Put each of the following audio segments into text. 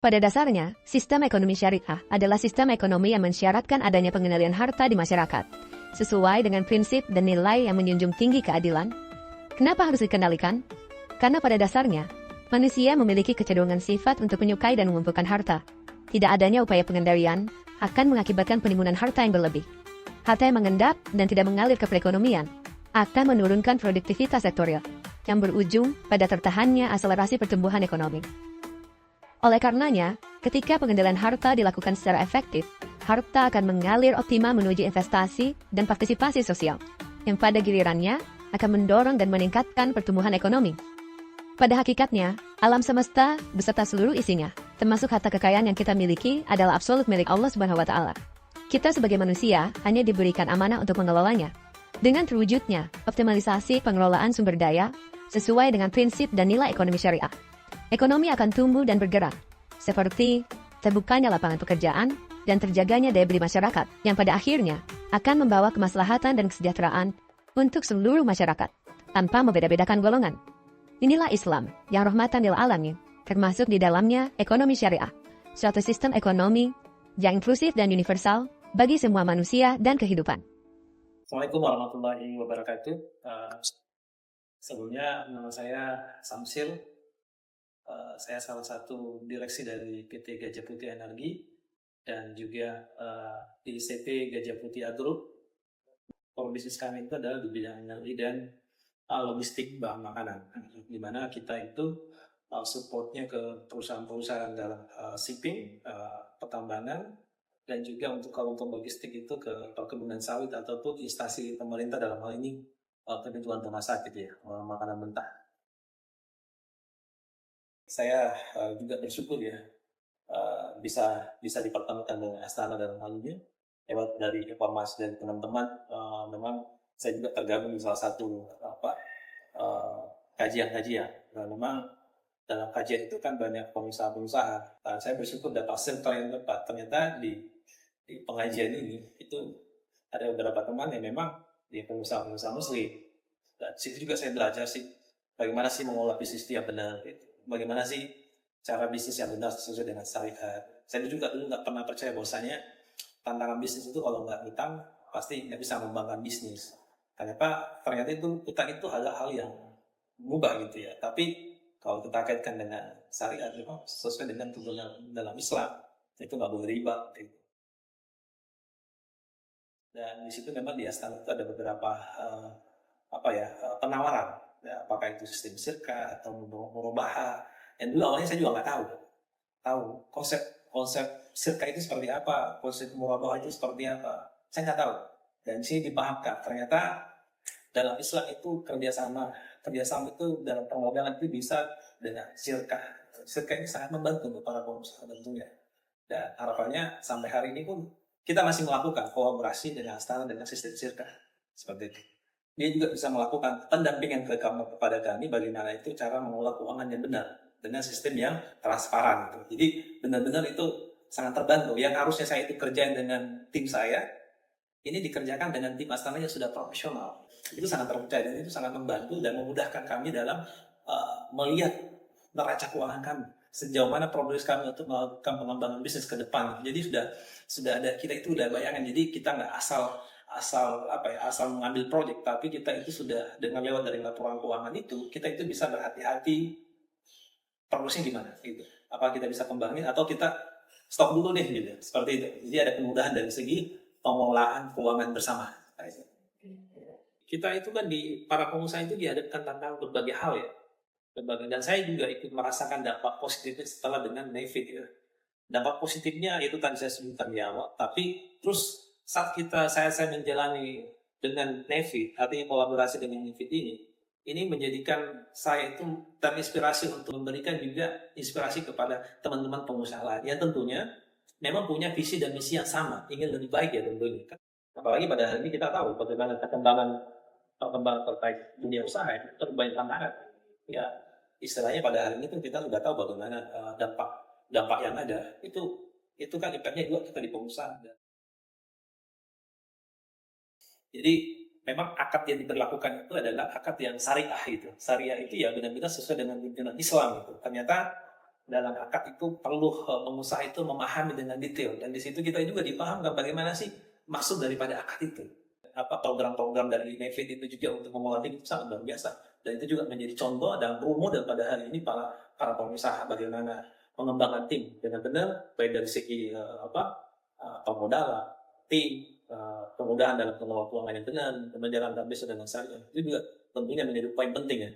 Pada dasarnya, sistem ekonomi syariah adalah sistem ekonomi yang mensyaratkan adanya pengendalian harta di masyarakat, sesuai dengan prinsip dan nilai yang menjunjung tinggi keadilan. Kenapa harus dikendalikan? Karena pada dasarnya, manusia memiliki kecenderungan sifat untuk menyukai dan mengumpulkan harta. Tidak adanya upaya pengendalian akan mengakibatkan penimbunan harta yang berlebih. Harta yang mengendap dan tidak mengalir ke perekonomian akan menurunkan produktivitas sektorial, yang berujung pada tertahannya akselerasi pertumbuhan ekonomi. Oleh karenanya, ketika pengendalian harta dilakukan secara efektif, harta akan mengalir optimal menuju investasi dan partisipasi sosial, yang pada gilirannya akan mendorong dan meningkatkan pertumbuhan ekonomi. Pada hakikatnya, alam semesta beserta seluruh isinya, termasuk harta kekayaan yang kita miliki, adalah absolut milik Allah Subhanahu wa Ta'ala. Kita sebagai manusia hanya diberikan amanah untuk mengelolanya. Dengan terwujudnya optimalisasi pengelolaan sumber daya sesuai dengan prinsip dan nilai ekonomi syariah, ekonomi akan tumbuh dan bergerak, seperti terbukanya lapangan pekerjaan dan terjaganya daya beli masyarakat, yang pada akhirnya akan membawa kemaslahatan dan kesejahteraan untuk seluruh masyarakat, tanpa membeda-bedakan golongan. Inilah Islam yang rahmatan lil alamin, termasuk di dalamnya ekonomi syariah, suatu sistem ekonomi yang inklusif dan universal bagi semua manusia dan kehidupan. Assalamualaikum warahmatullahi wabarakatuh. Sebelumnya nama saya Samsil. Saya salah satu direksi dari PT Gajah Putih Energi dan juga di CP Gajah Putih Agro. Core bisnis kami itu adalah di bidang energi dan logistik bahan makanan, di mana kita itu supportnya ke perusahaan-perusahaan dalam shipping, pertambangan, dan juga untuk kalau untuk logistik itu ke perkebunan sawit ataupun instansi pemerintah, dalam hal ini kebutuhan rumah sakit ya, makanan mentah. Saya juga bersyukur ya bisa dipertemukan dengan Astana dalam hal ini. Lewat dari informasi dari teman-teman, memang saya juga tergabung di salah satu kajian-kajian. Nah, memang dalam kajian itu kan banyak pengusaha-pengusaha. Nah, saya bersyukur dapat circle yang tepat. Ternyata di pengajian ini itu ada beberapa teman yang memang di pengusaha-pengusaha muslim. Dan situ juga saya belajar sih bagaimana sih mengolah bisnis yang benar, gitu. Bagaimana sih cara bisnis yang benar sesuai dengan syariat. Saya juga dulu nggak pernah percaya bahwasanya tantangan bisnis itu kalau nggak utang pasti nggak bisa mengembangkan bisnis. Ternyata itu utang itu hal-hal yang mubah gitu ya. Tapi kalau kita kaitkan dengan syariat, sesuai dengan tuntunan dalam Islam, itu nggak boleh riba. Gitu. Dan di situ memang di Astana itu ada beberapa penawaran, ya, apakah itu sistem sirka atau murobaha. Dan dulu awalnya saya juga nggak tahu konsep sirka itu seperti apa, konsep murobaha itu seperti apa. Saya nggak tahu. Dan sini dipahamkan ternyata dalam Islam itu kerjasama itu dalam permodalan itu bisa dengan sirka. Sirka ini sangat membantu untuk para pengusaha tentunya. Dan harapannya sampai hari ini pun kita masih melakukan kolaborasi dengan Astana dengan sistem sirka seperti itu. Dia juga bisa melakukan pendampingan kepada kami bagaimana itu cara mengelola keuangan yang benar dengan sistem yang transparan. Gitu. Jadi benar-benar itu sangat terbantu. Yang harusnya saya itu kerjain dengan tim saya, ini dikerjakan dengan tim Astana yang sudah profesional. Itu sangat terpercaya dan itu sangat membantu dan memudahkan kami dalam melihat neraca keuangan kami. Sejauh mana progres kami untuk melakukan pengembangan bisnis ke depan. Jadi sudah ada, kita itu udah bayangan. Jadi kita nggak asal mengambil proyek, tapi kita itu sudah dengan lewat dari laporan keuangan itu, kita itu bisa berhati-hati progresnya gimana gitu. Apa kita bisa kembangin atau kita stop dulu deh gitu. Seperti itu. Jadi ada kemudahan dari segi pengelolaan keuangan bersama. Kita itu kan di para pengusaha itu dihadapkan tantangan berbagai hal ya. Dan saya juga ikut merasakan dampak positifnya setelah dengan Nefit ya. Dampak positifnya itu tadi saya sebutkan di awal, tapi terus saat saya menjalani dengan Nefit, artinya kolaborasi dengan Nefit ini menjadikan saya itu terinspirasi untuk memberikan juga inspirasi kepada teman-teman pengusaha lain yang tentunya memang punya visi dan misi yang sama, ingin lebih baik ya tentunya. Apalagi pada hari ini kita tahu bagaimana perkembangan terkait dunia usaha itu banyak tantangan. Ya, istilahnya pada hari ini kan kita sudah tahu bagaimana dampak yang ada. Itu kan impactnya juga kita di pengusaha. Jadi memang akad yang diberlakukan itu adalah akad yang syariah gitu. Syariah itu ya benar-benar sesuai dengan tuntunan Islam gitu. Ternyata dalam akad itu perlu pengusaha itu memahami dengan detail, dan di situ kita juga dipahamkan bagaimana sih maksud daripada akad itu. Apa program-program dari Nevit itu juga untuk mengolah itu sangat luar biasa, dan itu juga menjadi contoh dan role model pada hari ini para pengusaha bagaimana mengembangkan tim dengan benar, baik dari segi pemodalan, tim, kemudahan dalam pengelolaan keuangan yang benar, menjalankan bisnis dengan syariah. Itu juga tentunya menjadi poin penting ya.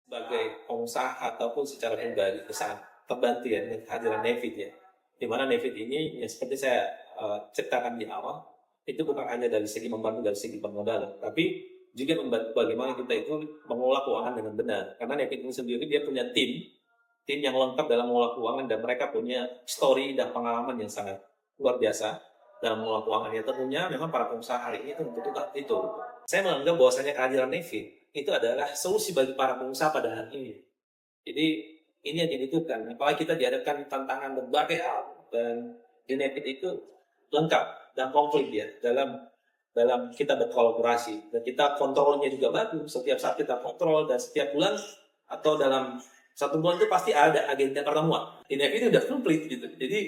Sebagai pengusaha ataupun secara pribadi sangat terbantu ya dengan kehadiran Nevit ya. Di mana Nevit ini ya seperti saya ceritakan di awal, itu bukan hanya dari segi membantu dari segi permodalan, tapi juga membantu bagaimana kita itu mengelola keuangan dengan benar. Karena Nevit ini sendiri dia punya tim yang lengkap dalam mengelola keuangan, dan mereka punya story dan pengalaman yang sangat luar biasa dalam mengelola keuangan. Ya tentunya memang para pengusaha hari ini itu membutuhkan itu. Saya menganggap bahwasanya kehadiran Nevit itu adalah solusi bagi para pengusaha pada hari ini. Jadi ini yang dibutuhkan. Apalagi kita dihadapkan tantangan berbagai hal, dan di Nevit itu lengkap dan komplit ya dalam kita berkolaborasi, dan kita kontrolnya juga bagus. Setiap saat kita kontrol, dan setiap bulan atau dalam satu bulan itu pasti ada agenda pertemuan. Di Nevit itu udah komplit gitu. Jadi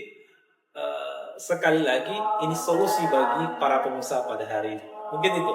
sekali lagi ini solusi bagi para pengusaha pada hari ini. Mungkin itu.